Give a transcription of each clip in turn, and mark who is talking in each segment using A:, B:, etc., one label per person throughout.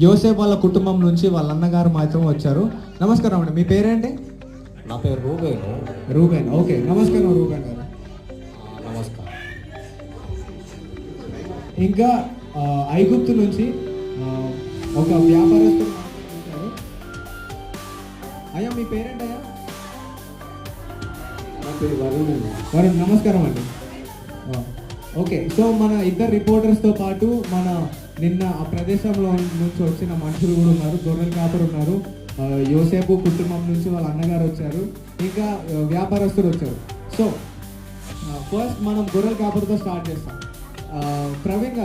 A: యోసేపు వాళ్ళ కుటుంబం నుంచి వాళ్ళ అన్నగారు మాత్రం వచ్చారు. నమస్కారం అండి, మీ పేరేంటి?
B: నా పేరు రూబేను.
A: రూబేన్, ఓకే. నమస్కారం రూబేన్ గారు.
B: నమస్కారం.
A: ఇంకా ఐగుప్తు నుంచి ఒక వ్యాపారస్తుడు వచ్చారు. అయ్యా మీ పేరేంటయ్యా?
B: నా పేరు వరుణ్ అండి.
A: వరుణ్, నమస్కారం అండి. ఓకే, సో మన ఇద్దరు రిపోర్టర్స్తో పాటు మన నిన్న ఆ ప్రదేశంలో నుంచి వచ్చిన మనుషులు కూడా ఉన్నారు. గొర్రెల కాపరు ఉన్నారు. యోసేపు కుటుంబం నుంచి వాళ్ళ అన్నగారు వచ్చారు. ఇంకా వ్యాపారస్తులు వచ్చారు. సో ఫస్ట్ మనం గొర్రెల కాపరితో స్టార్ట్ చేస్తాం. ప్రవీణ్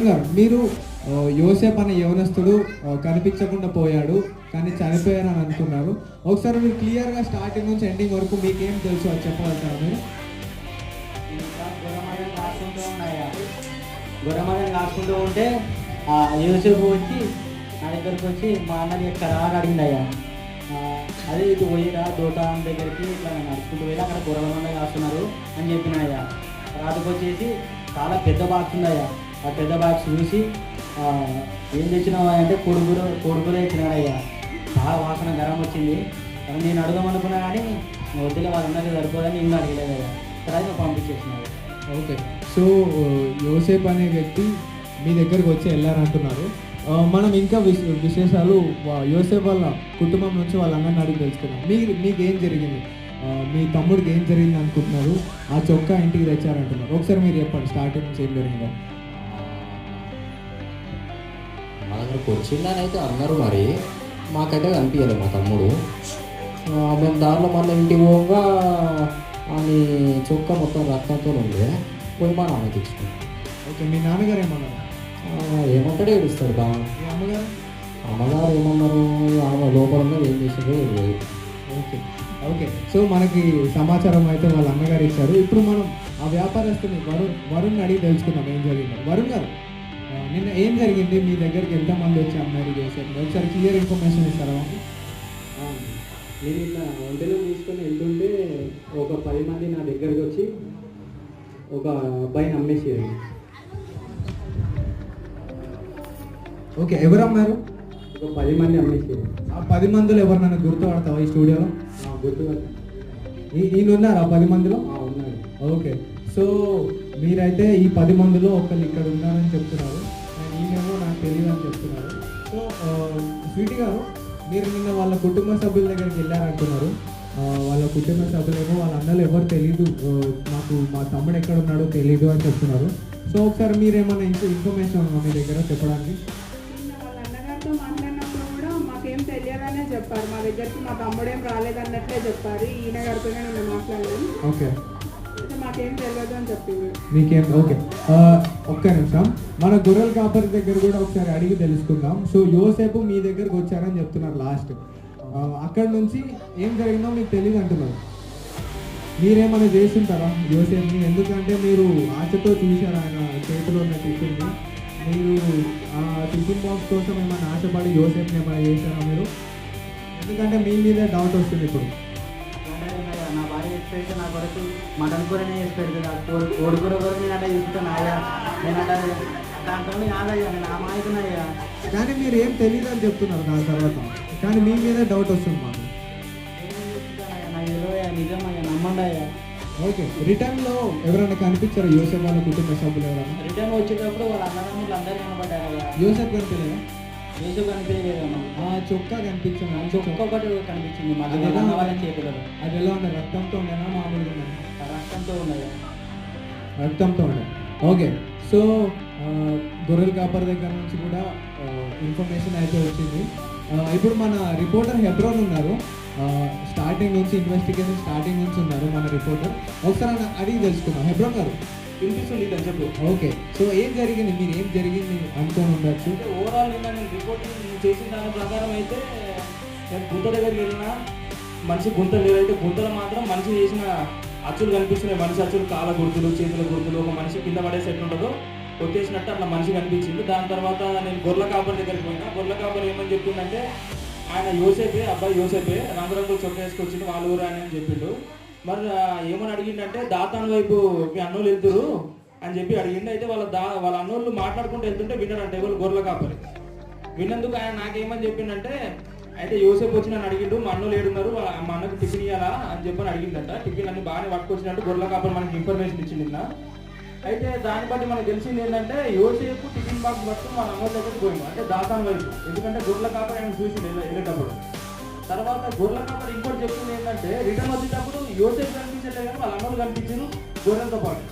A: గారు, మీరు యోసేపు అనే యవనస్తుడు కనిపించకుండా పోయాడు కానీ చనిపోయారని అనుకున్నారు. ఒకసారి మీరు క్లియర్గా స్టార్టింగ్ నుంచి ఎండింగ్ వరకు మీకేం తెలుసు అది చెప్పగలుగుతారా మీరు?
C: గొర్రెమని రాసుకుంటూ ఉంటే యోసేపు వచ్చి నా దగ్గరికి వచ్చి మా అన్నది ఎక్కడ అని అడిగిందయ్యా. అదే ఇటు పోయిరా దోటాన్ దగ్గరికి ఇట్లా నడుచుకుంటూ పోయి అక్కడ గొర్రెమని రాస్తున్నారు అని చెప్పినాయ్యా. రాతకు వచ్చేసి చాలా పెద్ద బాక్స్ ఉందయ్యా. ఆ పెద్ద బాక్స్ చూసి ఏం తెచ్చినావా అంటే కొడుకులే ఇచ్చినాడయ్యా. చాలా వాసన గరం వచ్చింది. నేను అడగమనుకున్నా కానీ వద్దులే వాళ్ళ అన్నది సరిపోదని నేను అడగలేదయ్యా. తర్వాత పంపించేసినాడు.
A: ఓకే, సో యోసేపు అనే వ్యక్తి మీ దగ్గరకు వచ్చి వెళ్ళారంటున్నారు. మనం ఇంకా విశేషాలు యోసేపు వాళ్ళ కుటుంబం నుంచి వాళ్ళ అన్నని అడిగి తెలుసుకున్నాం. మీకు ఏం జరిగింది, మీ తమ్ముడికి ఏం జరిగింది అనుకుంటున్నారు? ఆ చొక్కా ఇంటికి తెచ్చారంటున్నారు. ఒకసారి మీరు చెప్పండి స్టార్టింగ్ నుంచి ఏం జరిగిందో.
B: మా దగ్గరకు వచ్చిందని అయితే అన్నారు, మరి మాకైతే కనిపించలేదు మా తమ్ముడు. మేము దారిలో మళ్ళీ ఇంటికి పోగా అని చొక్క మొత్తం రక్తంతో ఉండే పోయి మా నాన్న తెచ్చుకున్నాం.
A: ఓకే, మీ నాన్నగారు ఏమన్నారు?
B: ఏమంటాడే ఏడుస్తాడు బాగా.
A: మీ అమ్మగారు?
B: అమ్మగారు ఏమన్నారు, ఆమె లోపల ఉన్నది ఏం చేసిందో తెలియదు.
A: ఓకే ఓకే, సో మనకి సమాచారం అయితే వాళ్ళ అన్నగారు ఇచ్చారు. ఇప్పుడు మనం ఆ వ్యాపారస్తుని వరుణ్ అడిగి తెలుసుకుందాం ఏం జరిగిందో. వరుణ్ గారు, నిన్న ఏం జరిగింది? మీ దగ్గరికి ఎంతమంది వచ్చి అమ్మాయి చేశారు? ఒకసారి క్లియర్ ఇన్ఫర్మేషన్ ఇస్తారా?
D: నేను ఇట్లా వంటలు తీసుకొని వెళ్తుంటే ఒక 10 మంది నా దగ్గరకు వచ్చి ఒక అబ్బాయిని అమ్మేసారు.
A: ఓకే, ఎవరు అమ్మారు?
D: ఒక 10 మంది అమ్మేసారు.
A: ఆ 10 మందిలో ఎవరు నన్ను గుర్తుపడతావా ఈ స్టూడియోలో?
D: గుర్తుగా
A: ఈయన ఉన్నారు ఆ 10 మందిలో?
D: ఉన్నాడు.
A: ఓకే, సో మీరైతే ఈ 10 మందిలో ఒకళ్ళు ఇక్కడ ఉన్నారని చెప్తున్నారు. ఈయనేమో నాకు తెలియదు అని చెప్తున్నారు. సో స్వీటీ గారు, మీరు నిన్న వాళ్ళ కుటుంబ సభ్యుల దగ్గరికి వెళ్ళారంటున్నారు. వాళ్ళ కుటుంబ సభ్యులేమో వాళ్ళ అన్నలు ఎవరు తెలీదు, మాకు మా తమ్ముడు ఎక్కడ ఉన్నాడో తెలీదు అని చెప్తున్నారు. సో ఒకసారి మీరేమన్నా ఇన్ఫర్మేషన్ ఉందా మీ దగ్గర చెప్పడానికి?
E: వాళ్ళ అన్నగారితో మాట్లాడినప్పుడు కూడా మాకేం తెలియదనే చెప్పారు. మా దగ్గరికి మా తమ్ముడేం రాలేదన్నట్లే చెప్పారు. ఈయన గారితోనే నేను మాట్లాడలేదు.
A: ఓకే,
E: మాకేం తెలియదు అని చెప్పింది.
A: మీకేం? ఓకే, ఒక్క నిమిషం. మన గొర్రెల కాపరి దగ్గర కూడా ఒకసారి అడిగి తెలుసుకుందాం. సో యోసేపు మీ దగ్గరకు వచ్చారని చెప్తున్నారు లాస్ట్. అక్కడ నుంచి ఏం జరిగిందో మీకు తెలియదు అంటున్నారు. మీరేమైనా చేస్తుంటారా యోసేపుని? ఎందుకంటే మీరు ఆశతో చూశారు ఆయన చేతిలో ఉన్న టిఫిన్ని. మీరు ఆ టిఫిన్ బాక్స్ కోసం ఏమైనా ఆశపడి యోసేపుని ఏమైనా చేశారా మీరు? ఎందుకంటే మీ మీదే డౌట్ వస్తుంది ఇప్పుడు.
E: నా భార్య చేసి పెడితే నా కొరకు మటన్ కూరనే చేసి పెడుతుంది. కోడి కూర కూడా నేను అంటే చూసుకుంటాను అయ్యా. నేనంటే దాంట్లో కాదయ్యా, నేను ఆ మాయకునయ్యా.
A: కానీ మీరు ఏం తెలియదు అని చెప్తున్నారు దాని తర్వాత. కానీ మీ మీదే డౌట్ వస్తుంది మాకు.
E: నాకు నిజమయ్యా, నమ్మండి అయ్యా.
A: ఓకే, రిటర్న్లో ఎవరైనా కనిపించారు యోసేపు వాళ్ళ కుటుంబ సభ్యులు ఎవరైనా?
E: రిటర్న్ వచ్చేటప్పుడు వాళ్ళ అన్నదమ్ములు అందరూ కనబడ్డారు.
A: యోసేపు కనిపించలేదా?
E: యేసు కనిపించలేదమ్మా.
A: చొక్కా కనిపించాను.
E: చొక్క ఒకటి కనిపించింది మా వాళ్ళ చేతులలో.
A: అది ఎలా ఉండే? రక్తంతో ఉండేనా మామూలుగా ఉండేనా?
E: రక్తంతో ఉన్నాయా?
A: రక్తంతో ఉండే. ఓకే, సో గొర్రెల కాపర్ దగ్గర నుంచి కూడా ఇన్ఫర్మేషన్ అయితే వచ్చింది. ఇప్పుడు మన రిపోర్టర్ హెబ్రోన్ ఉన్నారు. స్టార్టింగ్ నుంచి ఇన్వెస్టిగేషన్ స్టార్టింగ్ నుంచి ఉన్నారు మన రిపోర్టర్. ఒకసారి అడిగి తెలుసుకుందాం. హెబ్రోన్ గారు,
D: వినిపిస్తుంది అని చెప్పు.
A: ఓకే, సో ఏం జరిగింది? మీరు ఏం జరిగింది అనుకోని ఉండొచ్చు.
D: ఓవరాల్ నేను రిపోర్టింగ్ చేసిన దాని ప్రకారం అయితే నేను గుంత దగ్గరికి వెళ్ళిన మనిషి గుంత లేదైతే గుంతలో మాత్రం మనిషి చేసిన అచ్చులు కనిపిస్తున్నాయి. మనిషి అచ్చులు, కాళ్ళ గుర్తులు, చేతుల గుర్తులు, ఒక మనిషి కింద పడేసి ఎట్లుంటుందో కొట్టేసినట్టు అట్లా మనిషి కనిపించింది. దాని తర్వాత నేను గొర్రెల కాపరి దగ్గరికి పోయినా. గొర్రెల కాపరి ఏమని చెప్పిందంటే ఆయన యోసేపే, అబ్బాయి యోసేపే, రంగురంగులు చొక్క వేసుకొచ్చింది వాళ్ళ ఊరు అని చెప్పిండు. మరి ఏమని అడిగిందంటే దాతాన్ వైపు మీ అన్నోళ్ళు వెళ్తురు, అని చెప్పి అడిగిండు. అయితే వాళ్ళ అన్నోళ్ళు మాట్లాడుకుంటూ వెళ్తుంటే విన్నాడంట ఎవరు గొర్రెల కాపరి. విన్నందుకు ఆయన నాకేమని చెప్పిండంటే, అయితే యోసేపు వచ్చి నన్ను అడిగిండు, మా అన్నోళ్ళు ఏడున్నారు, మా అన్నకు టిఫిన్ ఇవ్వాలా అని చెప్పని అడిగిందంట. టిఫిన్ అన్ని బాగానే పట్టుకొచ్చినట్టు గొర్రెల కాపరి మనకి ఇన్ఫర్మేషన్ ఇచ్చింది నిన్న. అయితే దాన్ని బట్టి మనకు తెలిసింది ఏంటంటే యోసేపు టిఫిన్ బాక్స్ పట్టుకుని మన అమ్మోళ్ళ దగ్గరికి పోయింది, అంటే దాతాన్ వైపు. ఎందుకంటే గొర్రెల కాపరి ఆయన చూసి వెళ్ళేటప్పుడు. తర్వాత గొర్రెల కాపరి ఇంకోటి చెప్తుంది ఏంటంటే, రిటర్న్ వచ్చేటప్పుడు యోసేపు కనిపించలేదు కానీ వాళ్ళ అమ్మలు కనిపించారు గొర్రెలతో పాటు.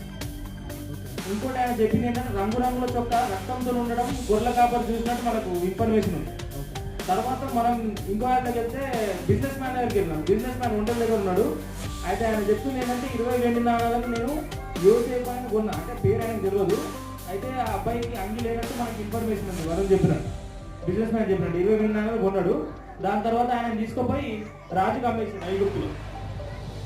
D: ఇంకోటి ఆయన చెప్పింది ఏంటంటే, రంగురంగుల చొక్క రక్తంతో ఉండడం గొర్రెల కాపరి చూసినట్టు మనకు ఇన్ఫర్మేషన్ ఉంది. తర్వాత మనం ఇంకో ఆయన చెప్తే బిజినెస్ మ్యాన్ దగ్గరికి వెళ్ళాం. బిజినెస్ మ్యాన్ ఒంటరి దగ్గర ఉన్నాడు. అయితే ఆయన చెప్తుంది ఏంటంటే, 20 వెండి నాణాలకు నేను యోసేపు ఆయన కొన్నా, అంటే పేరు ఆయనకు తెలియదు. అయితే ఆ అబ్బాయికి అంగి లేనట్టు మనకి ఇన్ఫర్మేషన్ ఉంది. వరం చెప్పినట్టు, బిజినెస్ మ్యాన్ చెప్పినట్టు 20 వెండి నాణాలు కొన్నాడు. దాని తర్వాత ఆయన తీసుకుపోయి రాజుకు అమ్మేసిండు, ఐగుప్తులో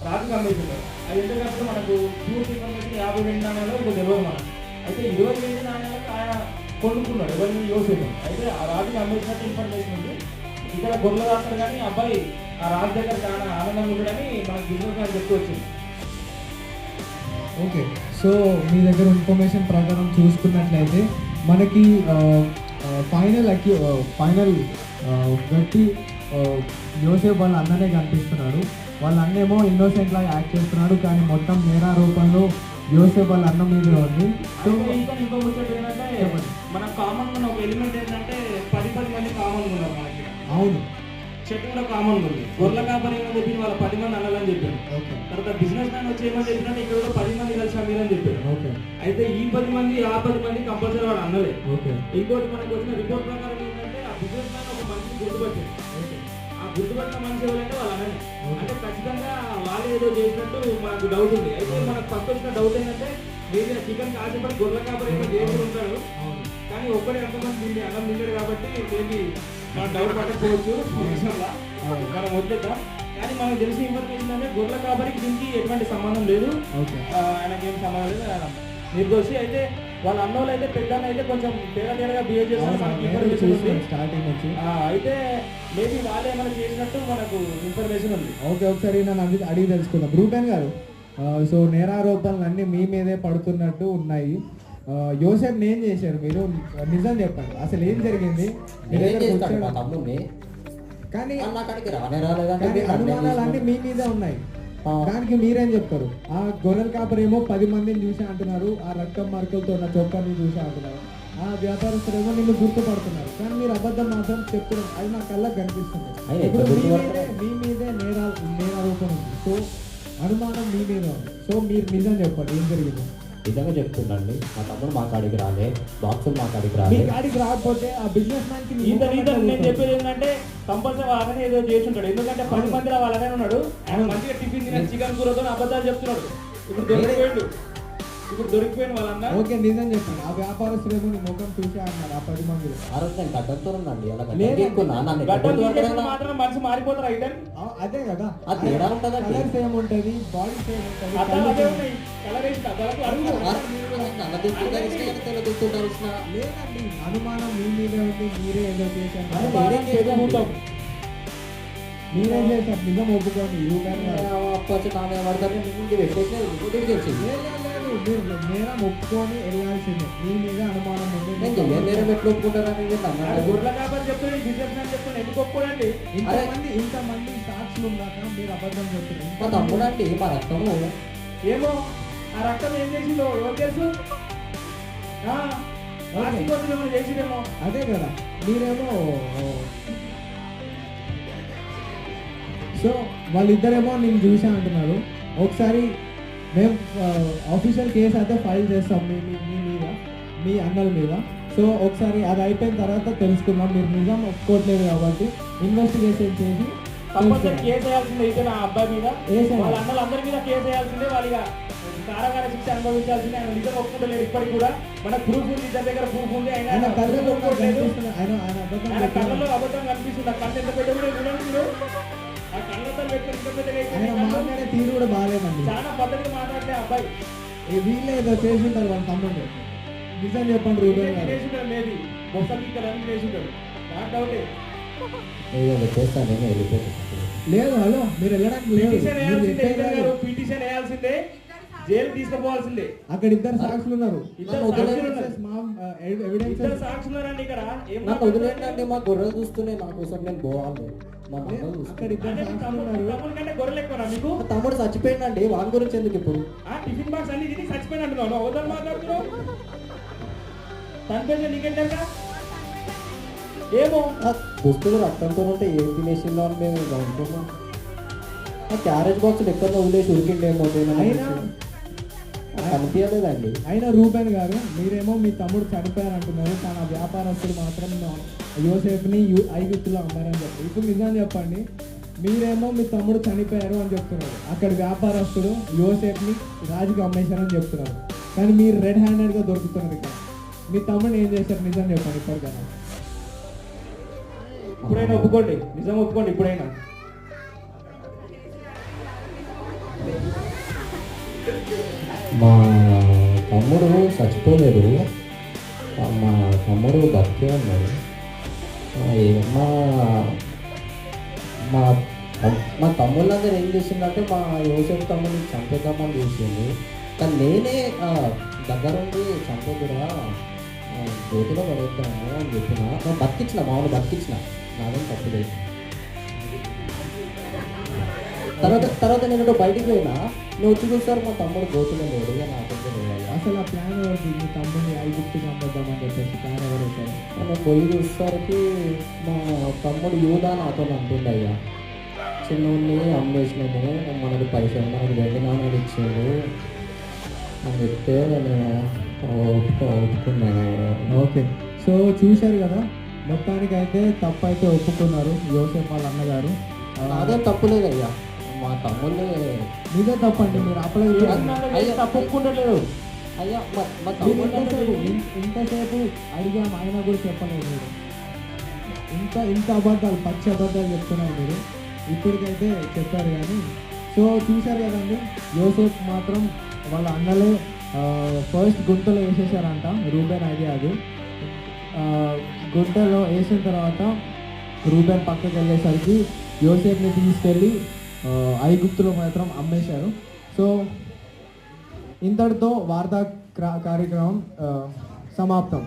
D: రాజుకు అమ్మేసిండు. అది ఎందుకంటే మనకు పూర్తి ఇన్ఫర్మేషన్ 50 వెండి నాణాలు ఇప్పుడు తెలియదు మనకు. అయితే 20 వెండి నాణాలకు ఆయన కొనుక్కున్నాడు, ఎవరిని యోసేపు. అయితే ఆ రాజుకి అమ్మేసినట్టు ఇన్ఫర్మేషన్ ఉంది. ఇక్కడ గొర్రెలు రాస్తారు కానీ అబ్బాయి ఆ రాజు దగ్గర చాలా ఆనందంగా ఉండడని మనకు బిజినెస్ మ్యాన్ చెప్తూ వచ్చింది.
A: ఓకే, సో మీ దగ్గర ఇన్ఫర్మేషన్ ప్రకారం చూసుకున్నట్లయితే మనకి ఫైనల్ వ్యక్తి యోసేపు వాళ్ళ అన్ననే కనిపిస్తున్నాడు. వాళ్ళ అన్నేమో ఇన్నోసెంట్ లాగా యాక్ట్ చేస్తున్నాడు, కానీ మొత్తం నేరారోపణలో యోసేపు వాళ్ళ అన్న మీద ఉంది. సో
D: ఇంకో ముచ్చట ఏంటంటే, మన కామన్ ఉన్న ఒక ఎలిమెంట్ ఏంటంటే 10 మంది కామన్ ఉన్నారు మనకి.
A: అవును,
D: చెట్టు కూడా కామన్ ఉంది. గొర్రెల కాపరి ఏమని చెప్పి వాళ్ళ 10 మంది అనాలని చెప్పారు.
A: ఓకే,
D: తర్వాత బిజినెస్ మ్యాన్ వచ్చి ఏమని చెప్పినట్టు ఇక్కడ కూడా 10 మంది కలిసి అమ్మిరని చెప్పారు.
A: ఓకే,
D: అయితే ఈ 10 మంది ఆ 10 మంది కంపల్సరీ వాడు అన్నలే.
A: ఓకే,
D: ఇంకోటి మనకు వచ్చిన రిపోర్ట్ ప్రకారం ఏంటంటే, ఆ బిజినెస్ మ్యాన్ ఒక మనిషిని గుర్తుపట్టారు. ఆ గుర్తుపట్టిన మనిషి ఎవరంటే వాళ్ళ అన్ననే. అంటే ఖచ్చితంగా వాళ్ళు ఏదో చేసినట్టు మనకు డౌట్ ఉంది. అయితే మనకు ఫస్ట్ వచ్చిన డౌట్ ఏంటంటే, మీరు చికెన్ కాసేపటి గొర్రెల కాపరి ఏమో చేసి ఉంటాడు, కానీ ఒక్కడే ఎంతమంది తిండి అన్నం తింటాడు కాబట్టి మేబీ మనం డౌట్ పట్టకపోవచ్చు. మనం వదిలేద్దాం. కానీ మనకు తెలిసిన ఇన్ఫర్మేషన్ అంటే గొర్రెల కాపరికి దీనికి ఎటువంటి సంబంధం లేదు. ఆయనకి ఏం సంబంధం లేదు, ఆయన నిర్దోషి. అయితే వాళ్ళ అన్నోళ్ళు అయితే పెద్దన్న అయితే కొంచెం తేడాగా బిహేవ్ చేస్తారు మనకి ఇన్ఫర్మేషన్ ఉంది
A: స్టార్టింగ్ నుంచి.
D: అయితే మేబీ వాళ్ళు ఏమైనా చేసినట్టు మనకు ఇన్ఫర్మేషన్ ఉంది.
A: ఓకే, ఒకసారి నన్ను అడిగి తెలుసుకుందాం. బ్రూటన్ గారు, సో నేరారోపణలు అన్నీ మీ మీదే పడుతున్నట్టు ఉన్నాయి. యోసేపు ఏం చేశారు? మీరు నిజం చెప్పండి, అసలు ఏం జరిగింది?
B: మా తమ్ముడిని
A: కానీ
B: కానీ
A: అనుమానాలన్నీ మీ మీదే ఉన్నాయి. దానికి మీరేం చెప్తారు? ఆ గొర్రెల కాపరేమో 10 మందిని చూసా అంటున్నారు, ఆ రక్తం మరకలతో ఉన్న చొక్కాని చూసా అంటున్నారు, ఆ వ్యాపారస్తులేమో నిన్ను గుర్తుపడుతున్నారు, కానీ మీరు అబద్ధం మాత్రం చెప్తున్నారు. అది నా కళ్ళకు కనిపిస్తుంది. ఇప్పుడు మీ మీదే నేరారోపణ ఉంది, సో అనుమానం మీ మీద ఉంది. సో మీరు నిజం చెప్పండి, ఏం జరిగింది?
B: నిజంగా చెప్తుండండి, మా తమ్ముడు మా కాడికి రాలే, బాక్సులు మా కాడికి
A: మీ
B: రాలే.
A: కాడికి రాకపోతే ఆ బిజినెస్ మ్యాన్ కి
D: నేను చెప్పేది ఏంటంటే, కంపల్సరీ వాళ్ళనే ఏదో చేసి ఉంటాడు. ఎందుకంటే 10 మందిలో వాళ్ళనే ఉన్నాడు. ఆయన మంచిగా టిఫిన్ తిన చికెన్ కూరతో అబద్ధాలు చెప్తున్నాడు. ఇప్పుడు దొరికిపోయింది వాళ్ళన్న.
A: ఓకే, నిజం చెప్పండి. ఆ వ్యాపారస్తులేమో నీ ముఖం చూసి అన్నారు ఆ 10 మందిలో.
B: ఆ రోజు నేను గడ్డంతో ఉందండి, అలా
A: లేదండి.
D: గడ్డలు తీసేసిన మాత్రం మనిషి మారిపోతారు. అయితే
A: అదే కదా,
B: ఆ తేడా ఉంటుందండి.
A: కలర్ సేమ్ ఉంటుంది, బాడీ సేమ్ ఉంటుంది,
D: అద్దాలు అదే ఉన్నాయి. కలర్ వేసిన అద్దాలకు అడుగు.
B: నల్ల దుస్తులు ఇష్టం, తెల్ల దుస్తులు ఇష్టం.
A: లేదండి, అనుమానం మీ మీదే ఉంది. మీరే ఏదో చేశారు,
D: అనుమానం చేకూరుతాం.
A: మీరేం చేశారు? నిజం ఒప్పుకోండి.
B: వచ్చి నాన్న పడతారు, ఇంటికి పెట్టేసి ఇంటికి తెచ్చింది.
A: మీరు నేరం ఒప్పుకొని వెళ్ళాల్సిందే. మీ మీద అనుమానం ఉంది.
B: నేను నేరం ఎట్లా ఒప్పుకుంటారని
D: గొర్రెల కాబట్టి చెప్తాను, బిజినెస్ మ్యాన్ చెప్తాను, ఎందుకు ఒప్పుకోడండి?
A: ఇంతమంది సాక్షులు ఉన్నాక మీరు అబద్ధం
B: మా
A: చెప్తున్నారు.
B: తమ్ముడు అంటే మా రక్తము
D: ఏమో ఆ రక్తం ఏం చేసిందో ఎవరు తెలుసు? ఏమో చేసిరేమో.
A: అదే కదా, మీరేమో సో వాళ్ళిద్దరేమో నేను చూసా అంటున్నారు. ఒకసారి మేము ఆఫీషియల్ కేసు అయితే ఫైల్ చేస్తాం మీ మీద, మీ అన్నల మీద. సో ఒకసారి అది అయిపోయిన తర్వాత తెలుసుకుందాం. మీరు నిజం ఒప్పుకోవట్లేదు కాబట్టి ఇన్వెస్టిగేషన్ చేసి
D: కంపల్సరీ కేసు వేయాల్సిందే. అయితే నా అబ్బాయి మీద వాళ్ళ అన్నలు అందరి మీద కేసు వేయాల్సిందే. వాళ్ళ కారాగార శిక్ష అనుభవించాల్సిందే. ఆయన నిజం ఒప్పుకుంటలేదు. ఇప్పటికి కూడా మన ప్రూఫ్ ఉంది, ఇద్దరి దగ్గర ప్రూఫ్ ఉంది. ఆయన కళ్ళలో ఒప్పుకోవట్లేదు. ఆయన కళ్ళలో అబద్ధం కనిపిస్తుంది. ఆ కళ్ళు ఎంత పెద్ద కూడా చూడండి మీరు. ఆ కళ్ళతో
A: మాట్లాడే తీరు కూడా బాగాలేదండి.
D: చాలా పద్ధతిగా మాట్లాడితే అబ్బాయి
A: వీళ్ళే ఏదో చేసి ఉంటారు వాళ్ళ తమ్ముడు. నిజం చెప్పండి రూపాయలు
D: చేసింటాడు, మేబీ మొక్కలకి ఇక్కడ అన్ని చేసింటాడు. నాకు డౌటే.
B: చేస్తాను, నేను వెళ్ళిపోతాను.
A: లేదు, హలో, మీరు వెళ్ళడానికి లేదు.
D: పిటిషన్ వేయాల్సిందే. జైలు తీసుకుపోవాల్సిందే.
A: అక్కడ ఇద్దరు సాక్షులు ఉన్నారు.
D: ఇద్దరు
B: నన్ను
D: సాక్షులు
B: వదిలేయండి.
D: ఉన్నారు.
A: ఎవిడెన్స్
D: ఇద్దరు సాక్షులు ఉన్నారండి ఇక్కడ. ఏం
B: నన్ను వదిలేండి, మా గొర్రెలు చూస్తున్నాయి, నా కోసం నేను పోవాలి. మా మందలు
A: అక్కడ
B: చూస్తున్నాయి.
A: ఇద్దరు
D: అంటే మీ
A: సాక్షులు
D: తమ్ముడు
A: ఉన్నారు.
D: తమ్ముడి కంటే గొర్రెలు ఎక్కువనా మీకు?
B: మా తమ్ముడు చచ్చిపోయిందండి, వాని గురించి ఎందుకు ఇప్పుడు?
D: టిఫిన్ బాక్స్ అన్ని తిని చచ్చిపోయిన అంటున్నావు. అవతల మాట్లాడుతున్నావు. చనిపోయింది నీకేంటంట? ఏమో
B: ఆ దుస్తులు రక్తంతో ఉంటే ఏం తినేసిందో అని మేము అనుకున్నాం. ఆ క్యారేజ్ బాక్స్ ఎక్కడో వదిలేసి ఉరికిండేమో కనిపించలేదండి.
A: అయినా రూబెన్ గారు, మీరేమో మీ తమ్ముడు చనిపోయారు అంటున్నారు, కానీ ఆ వ్యాపారస్తులు మాత్రం యోసేపుని ఐగుప్తులో అమ్మారని చెప్పారు. ఇప్పుడు నిజం చెప్పండి, మీరేమో మీ తమ్ముడు చనిపోయారు అని చెప్తున్నారు, అక్కడ వ్యాపారస్తుడు యోసేపుని రాజుకి అమ్మేశారని చెప్తున్నారు, కానీ మీరు రెడ్ హ్యాండెడ్గా దొరుకుతున్నారు ఇక్కడ. మీ తమ్ముడు ఏం చేశారు నిజం చెప్పండి ఇప్పటికైనా.
D: ఇప్పుడైనా ఒప్పుకోండి, నిజం ఒప్పుకోండి ఇప్పుడైనా.
B: మా తమ్ముడు చచ్చిపోలేదు, మా తమ్ముడు బతికే ఉన్నాడు. మా మా మా తమ్ముళ్ళందరూ ఏం చేసిందంటే మా యోసేపు తమ్ముడిని చంపేద్దామని చేసింది, కానీ నేనే దగ్గరుండి చంపకుండా గోతులో పడేద్దాము అని చెప్పిన. నేను బతికించిన, మామూలు బతికించిన, నాదేం తప్పు లేదు. తర్వాత నేను బయటికి పోయినా, నువ్వు వచ్చి చూస్తారు మా తమ్ముడు గోతులో లేడు, ఇక నాకైతే లేదు.
A: అసలు ఆ ప్లాన్ ఎవరిది? మీ తమ్ముడిని ఐగుప్తుకి అమ్మేద్దామని చెప్పేసి ప్లాన్ ఎవరు వేశారు?
B: మనం పోయి చూసేసరికి మా తమ్ముడు యూదా నాతో అంటుండయ్యా, చిన్నోడిని అమ్మేసినాము, మనకు పైసలు, మనకు వెండి నాణాలు ఇచ్చాడు అని చెప్తే నేను ఒప్పుకున్నాను.
A: ఓకే, సో చూశారు కదా, మొత్తానికి అయితే తప్పు అయితే ఒప్పుకున్నారు యోసేపు వాళ్ళ అన్నగారు.
B: నాదేం తప్పు లేదయ్యా, మా తమ్ముళ్ళే
A: మీదే తప్పండి, మీరు అప్పలేదు.
B: అయ్యా తప్పు ఒప్పుకుంటలేడు అయ్యా. మా తమ్ముళ్ళు
A: ఇంతసేపు అడిగాం, ఆయన కూడా చెప్పలేదు మీరు. ఇంత అబద్ధాలు, పచ్చి అబద్ధాలు చెప్తున్నారు మీరు. ఇప్పటికైతే చెప్పారు కానీ. సో చూశారు కదండి, యోసేపు మాత్రం వాళ్ళ అన్నలే ఫస్ట్ గుంటలో వేసేసారంట. రూబెన్ ఐడియా అది. గుంటలో వేసిన తర్వాత రూబెన్ పక్కకి వెళ్ళేసరికి యోసేపుని తీసుకెళ్ళి ఐగుప్తులో మాత్రం అమ్మేశారు. సో ఇంతటితో వార్తా కార్యక్రమం సమాప్తం.